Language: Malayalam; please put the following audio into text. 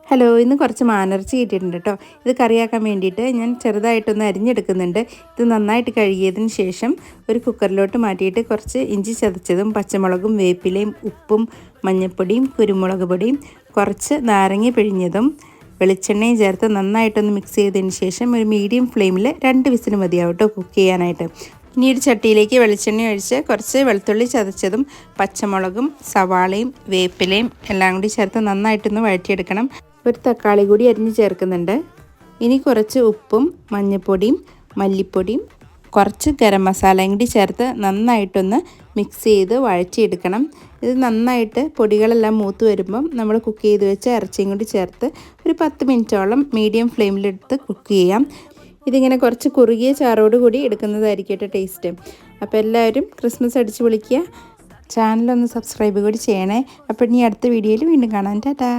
ഹലോ, ഇന്ന് കുറച്ച് മാനിറച്ചി കിട്ടിയിട്ടുണ്ട് കേട്ടോ. ഇത് കറിയാക്കാൻ വേണ്ടിയിട്ട് ഞാൻ ചെറുതായിട്ടൊന്ന് അരിഞ്ഞെടുക്കുന്നുണ്ട്. ഇത് നന്നായിട്ട് കഴുകിയതിന് ശേഷം ഒരു കുക്കറിലോട്ട് മാറ്റിയിട്ട് കുറച്ച് ഇഞ്ചി ചതച്ചതും പച്ചമുളകും വേപ്പിലയും ഉപ്പും മഞ്ഞൾപ്പൊടിയും കുരുമുളക് പൊടിയും കുറച്ച് നാരങ്ങ പിഴിഞ്ഞതും വെളിച്ചെണ്ണയും ചേർത്ത് നന്നായിട്ടൊന്ന് മിക്സ് ചെയ്തതിന് ശേഷം ഒരു മീഡിയം ഫ്ലെയിമിൽ 2 വിസിൽ മതിയാവും കേട്ടോ കുക്ക് ചെയ്യാനായിട്ട്. ഇനി ഒരു ചട്ടിയിലേക്ക് വെളിച്ചെണ്ണ ഒഴിച്ച് കുറച്ച് വെളുത്തുള്ളി ചതച്ചതും പച്ചമുളകും സവാളയും വേപ്പിലയും എല്ലാം കൂടി ചേർത്ത് നന്നായിട്ടൊന്ന് വഴറ്റിയെടുക്കണം. ഒരു തക്കാളി കൂടി അരിഞ്ഞ് ചേർക്കുന്നുണ്ട്. ഇനി കുറച്ച് ഉപ്പും മഞ്ഞൾപ്പൊടിയും മല്ലിപ്പൊടിയും കുറച്ച് ഗരം മസാലയും കൂടി ചേർത്ത് നന്നായിട്ടൊന്ന് മിക്സ് ചെയ്ത് വഴറ്റിയെടുക്കണം. ഇത് നന്നായിട്ട് പൊടികളെല്ലാം മൂത്ത് വരുമ്പം നമ്മൾ കുക്ക് ചെയ്ത് വെച്ച ഇറച്ചിയും കൂടി ചേർത്ത് ഒരു 10 മിനിറ്റോളം മീഡിയം ഫ്ലെയിമിലെടുത്ത് കുക്ക് ചെയ്യാം. ഇതിങ്ങനെ കുറച്ച് കുറുകിയ ചാറോട് കൂടി എടുക്കുന്നതായിരിക്കും ടേസ്റ്റ്. അപ്പോൾ എല്ലാവരും ക്രിസ്മസ് അടിച്ച് പൊളിക്കുക. ചാനലൊന്ന് സബ്സ്ക്രൈബ് കൂടി ചെയ്യണേ. അപ്പോൾ ഇനി അടുത്ത വീഡിയോയിൽ വീണ്ടും കാണാം. ടാറ്റാ.